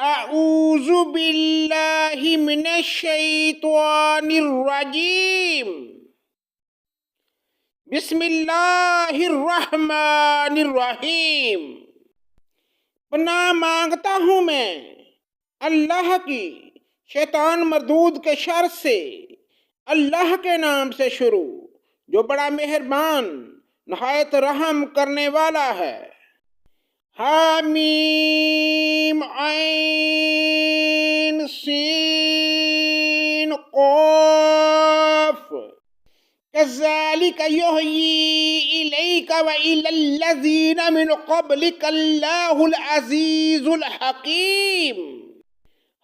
اعوذ باللہ من الشیطان الرجیم بسم اللہ الرحمن الرحیم۔ پناہ مانگتا ہوں میں اللہ کی شیطان مردود کے شر سے، اللہ کے نام سے شروع جو بڑا مہربان نہایت رحم کرنے والا ہے۔ حامیم عین سین قاف كذلك يحيي إليك وإلى الذين من قبلك الله العزيز الحكيم۔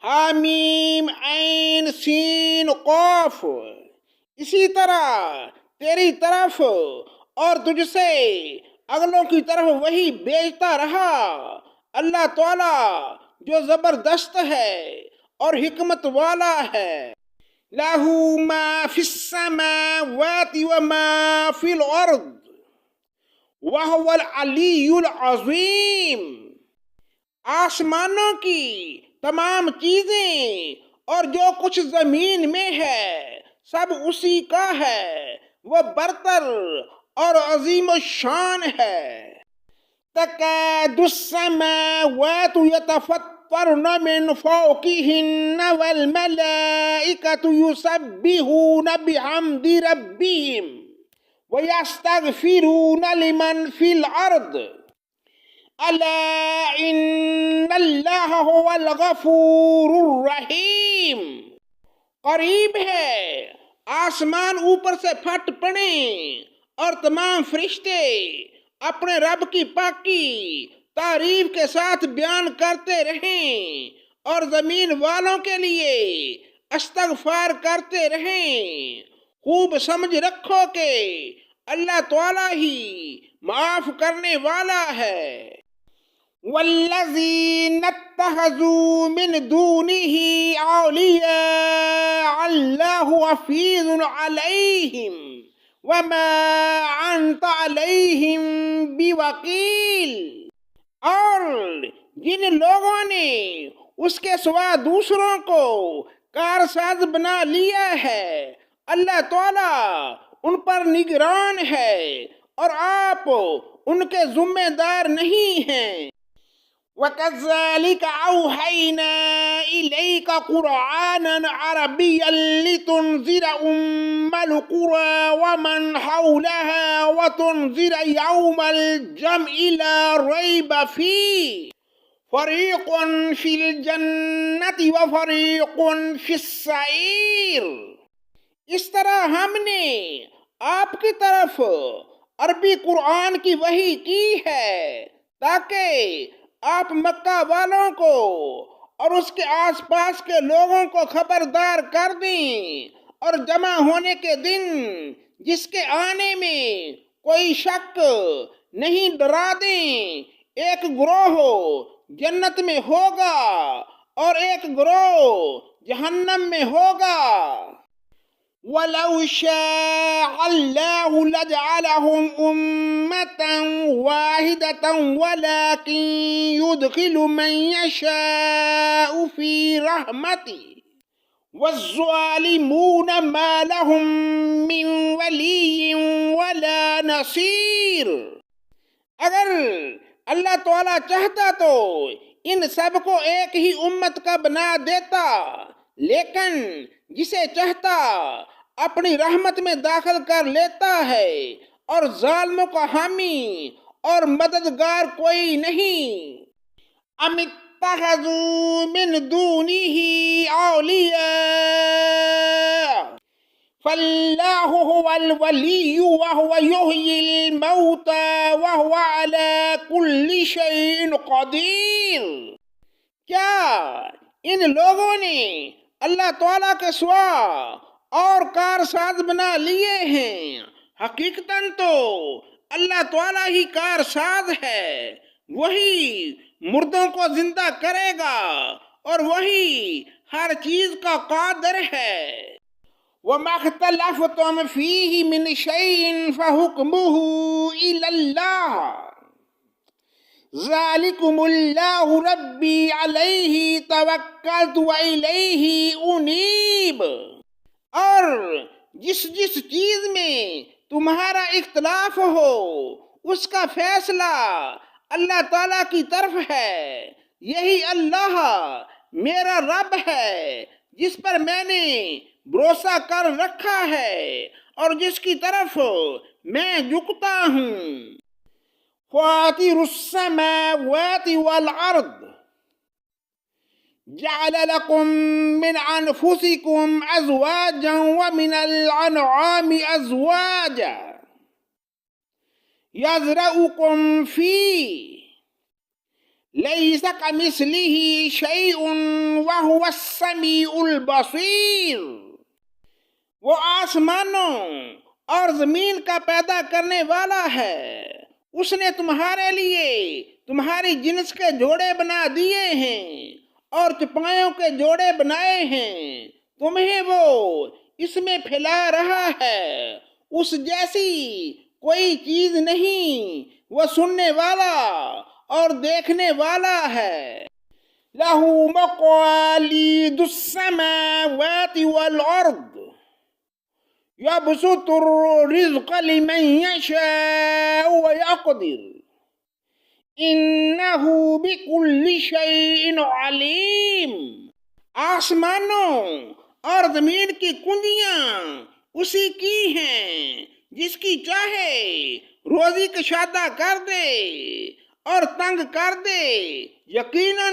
حامیم عین سین قاف، اسی طرح تیری طرف اور تجھ سے اگلوں کی طرف وہی بھیجتا رہا اللہ تعالی جو زبردست ہے اور حکمت والا ہے۔ لَهُ مَا فِي السَّمَاوَاتِ وَمَا فِي الْأَرْضِ وَهُوَ الْعَلِيُّ الْعَظِيمُ۔ آسمانوں کی تمام چیزیں اور جو کچھ زمین میں ہے سب اسی کا ہے، وہ برتر اور عظیم الشان ہے۔ تَكَادُ السَّمَاوَاتُ يَتَفَطَّرْنَ مِنْ فَوْقِهِنَّ وَالْمَلَائِكَةُ يُسَبِّحُونَ بِحَمْدِ رَبِّهِمْ وَيَسْتَغْفِرُونَ لِمَنْ فِي الْأَرْضِ أَلَا إِنَّ اللَّهَ هُوَ الْغَفُورُ الرَّحِيمُ۔ قریب ہے آسمان اوپر سے پھٹ پڑیں اور تمام فرشتے اپنے رب کی پاکی تعریف کے ساتھ بیان کرتے رہیں اور زمین والوں کے لیے استغفار کرتے رہیں۔ خوب سمجھ رکھو کہ اللہ تعالی ہی معاف کرنے والا ہے۔ وَالَّذِينَ اتَّخَذُوا مِن دُونِهِ أَوْلِيَاءَ اللَّهُ حَفِيظٌ عَلَيْهِمْ وَمَا أَنْتَ عَلَيْهِمْ بِوَكِيلٍ۔ اور جن لوگوں نے اس کے سوا دوسروں کو کارساز بنا لیا ہے، اللہ تعالیٰ ان پر نگران ہے اور آپ ان کے ذمہ دار نہیں ہیں۔ وَكَذَلِكَ أَوْحَيْنَا إِلَيْكَ قُرْآنًا عَرَبِيًّا لِتُنذِرَ أُمَّ الْقُرَىٰ وَمَنْ حَوْلَهَا وَتُنذِرَ يَوْمَ الْجَمْعِ لَا رَيْبَ فِيهِ فَرِيقٌ فِي الْجَنَّةِ وَفَرِيقٌ فِي السَّعِيرِ۔ اس طرح ہم نے آپ کی طرف عربی قرآن کی وحی کی ہے تاکہ آپ مکہ والوں کو اور اس کے آس پاس کے لوگوں کو خبردار کر دیں اور جمع ہونے کے دن جس کے آنے میں کوئی شک نہیں ڈرا دیں۔ ایک گروہ جنت میں ہوگا اور ایک گروہ جہنم میں ہوگا۔ وَلَوْ شَاءَ اللَّهُ لَجَعَلَهُمْ أُمَّةً وَاحِدَةً وَلَكِنْ يُدْخِلُ مَنْ يَشَاءُ فِي رَحْمَتِهِ وَالظَّالِمُونَ مَا لَهُمْ مِنْ وَلِيٍّ وَلَا نَصِيرٍ۔ اگر اللہ تعالیٰ چاہتا تو ان سب کو ایک ہی امت کا بنا دیتا، لیکن جسے چاہتا اپنی رحمت میں داخل کر لیتا ہے اور ظالموں کا حامی اور مددگار کوئی نہیں۔ ام اتخذوا من دونه اولیاء فاللہ هو الولی وهو يحيي الموتى وهو على كل شيء قدیر۔ کیا ان لوگوں نے اللہ تعالیٰ کے سوا اور کارساز بنا لیے ہیں؟ حقیقتاً تو اللہ تعالیٰ ہی کارساز ہے، وہی مردوں کو زندہ کرے گا اور وہی ہر چیز کا قادر ہے۔ وَمَا اخْتَلَفْتُمْ فِيهِ مِنْ شَيْءٍ فَحُكْمُهُ إِلَى اللَّهِ ذالکم اللہ ربی علیہ توکلت والیہ انیب۔ اور جس چیز میں تمہارا اختلاف ہو اس کا فیصلہ اللہ تعالیٰ کی طرف ہے، یہی اللہ میرا رب ہے جس پر میں نے بھروسہ کر رکھا ہے اور جس کی طرف میں جھکتا ہوں۔ فاطر السماوات والارض جعل لكم من انفسكم ازواجا ومن الانعام ازواجا يزرعكم فيه ليس كمثله شيء وهو السميع البصير۔ وہ آسمانوں اور زمین کا پیدا کرنے والا ہے، اس نے تمہارے لیے تمہاری جنس کے جوڑے بنا دیے ہیں اور چپائیوں کے جوڑے بنائے ہیں، تمہیں وہ اس میں پھیلا رہا ہے، اس جیسی کوئی چیز نہیں، وہ سننے والا اور دیکھنے والا ہے۔ لَهُ مَقَالِيدُ السَّمَاوَاتِ وَالْأَرْضِ يَبْسُطُ الرِّزْقَ لِمَن يَشَاءُ وَيَقْدِرُ إِنَّهُ بِكُلِّ شَيْءٍ عَلِيمٌ۔ آسمانوں اور زمین کی کنجیاں اسی کی ہیں، جس کی چاہے روزی کشادہ کر دے اور تنگ کر دے، یقیناً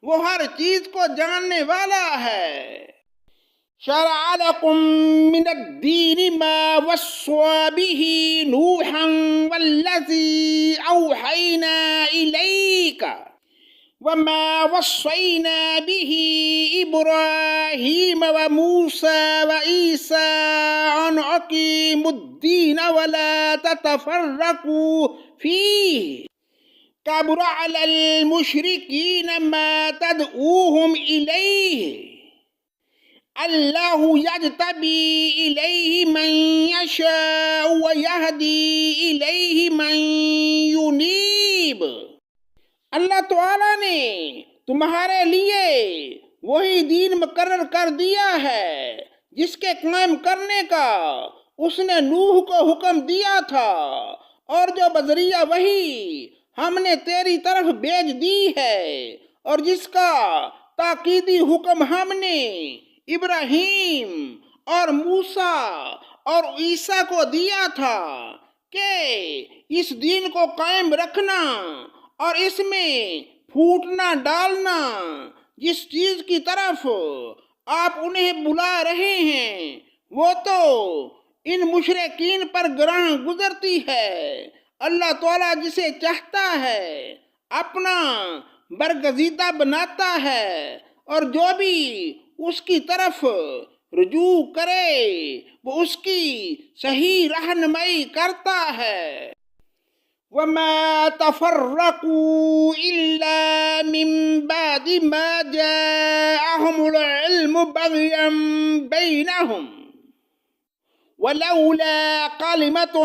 وہ ہر چیز کو جاننے والا ہے۔ شرع لكم من الدين ما وصى به نوحا والذي أوحينا إليك وما وصينا به إبراهيم وموسى وعيسى أن أقيموا الدين ولا تتفرقوا فيه كبر على المشركين ما تدعوهم إليه اللہ یجتبی الیہ من یشاء ویہدی الیہ من ینیب۔ اللہ تعالیٰ نے تمہارے لیے وہی دین مقرر کر دیا ہے جس کے قائم کرنے کا اس نے نوح کو حکم دیا تھا، اور جو بذریعہ وحی ہم نے تیری طرف بھیج دی ہے، اور جس کا تاکیدی حکم ہم نے ابراہیم اور موسیٰ اور عیسیٰ کو دیا تھا کہ اس دین کو قائم رکھنا اور اس میں پھوٹ نہ ڈالنا۔ جس چیز کی طرف آپ انہیں بلا رہے ہیں وہ تو ان مشرکین پر گراں گزرتی ہے۔ اللہ تعالیٰ جسے چاہتا ہے اپنا برگزیدہ بناتا ہے، اور جو بھی اس کی طرف رجوع کرے وہ اس کی صحیح رہنمائی کرتا ہے۔ وَمَا تَفَرَّقُوا إِلَّا مِن بَعْدِ مَا جَاءَهُمُ الْعِلْمُ بَغْيًا بَيْنَهُمْ وَلَوْلَا كَلِمَةٌ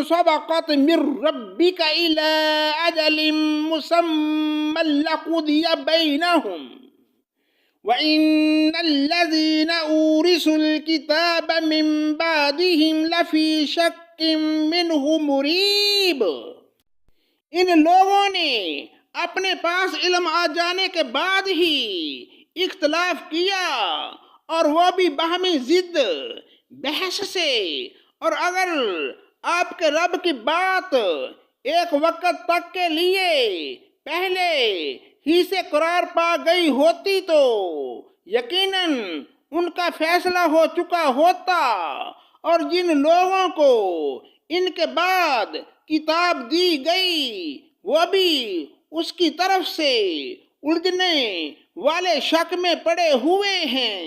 سَبَقَتْ مِن رَّبِّكَ إِلَىٰ أَجَلٍ مُّسَمًّى لَّقُضِيَ بَيْنَهُمْ وَإِنَّ الَّذِينَ أُورِثُوا الْكِتَابَ مِن بَعْدِهِمْ لَفِي شَكٍّ مِّنْهُ مُرِيبٍ۔ ان لوگوں نے اپنے پاس علم آ جانے کے بعد ہی اختلاف کیا، اور وہ بھی باہمی ضد بحث سے، اور اگر آپ کے رب کی بات ایک وقت تک کے لیے پہلے ہی سے قرار پا گئی ہوتی تو یقیناً ان کا فیصلہ ہو چکا ہوتا، اور جن لوگوں کو ان کے بعد کتاب دی گئی وہ بھی اس کی طرف سے الجھنے والے شک میں پڑے ہوئے ہیں۔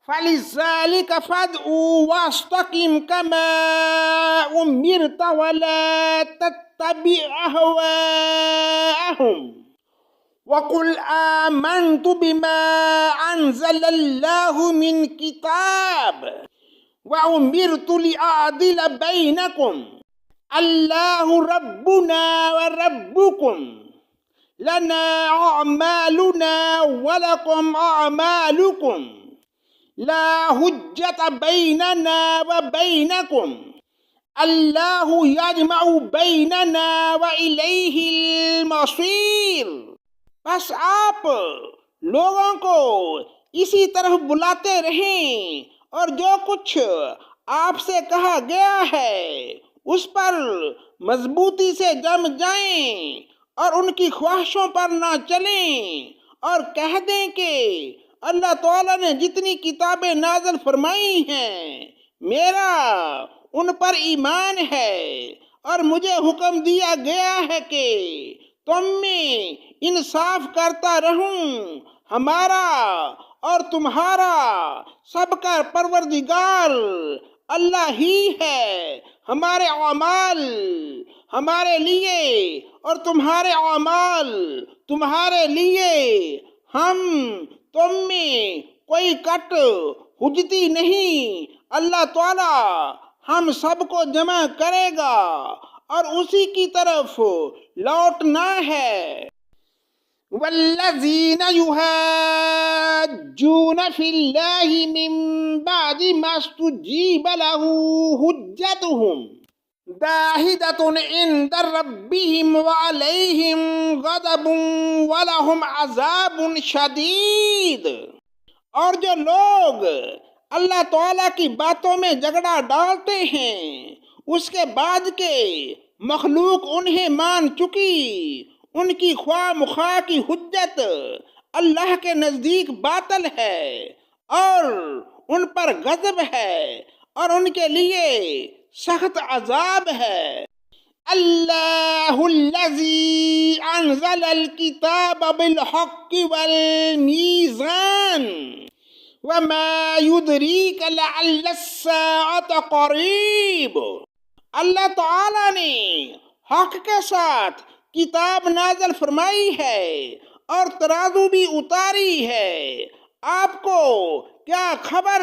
فَلِذَلِكَ فَادْعُ وَاسْتَقِمْ كَمَا أُمِرْتَ وَلَا تَتَّبِعْ أَهْوَاءَهُمْ وَقُلْ آمَنْتُ بِمَا أَنزَلَ اللَّهُ مِنْ كِتَابٍ وَأُمِرْتُ لِأَعْدِلَ بَيْنَكُمْ اللہ ربنا وربکم لنا اعمالنا ولکم اعمالکم لا حجت بیننا وبینکم اللہ یجمع بیننا والیہ المصیر۔ بس آپ لوگوں کو اسی طرف بلاتے رہیں اور جو کچھ آپ سے کہا گیا ہے اس پر مضبوطی سے جم جائیں اور ان کی خواہشوں پر نہ چلیں، اور کہہ دیں کہ اللہ تعالیٰ نے جتنی کتابیں نازل فرمائی ہیں میرا ان پر ایمان ہے، اور مجھے حکم دیا گیا ہے کہ تم میں انصاف کرتا رہوں۔ ہمارا اور تمہارا سب کا پروردگار اللہ ہی ہے۔ ہمارے اعمال ہمارے لیے اور تمہارے اعمال تمہارے لیے، ہم تم میں کوئی کٹ حجتی نہیں۔ اللہ تعالیٰ ہم سب کو جمع کرے گا اور اسی کی طرف لوٹنا ہے۔ والذین یحاجون فی اللہ من بعد ما استجیب له حجتهم داہدۃ عند ربهم وعلیہم غضب ولہم عذاب شدید۔ اور جو لوگ اللہ تعالیٰ کی باتوں میں جھگڑا ڈالتے ہیں اس کے بعد کہ مخلوق انہیں مان چکی، ان کی خواہ مخواہ کی حجت اللہ کے نزدیک باطل ہے اور ان پر غضب ہے اور ان کے لیے سخت عذاب ہے۔ اللہ الذی انزل الکتاب بالحق والمیزان وما یدریک لعل الساعة قریب۔ اللہ تعالیٰ نے حق کے ساتھ کتاب نازل فرمائی ہے اور ترازو بھی اتاری ہے، آپ کو کیا خبر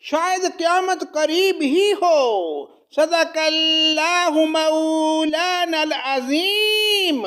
شاید قیامت قریب ہی ہو۔ صدق اللہ مولانا العظیم۔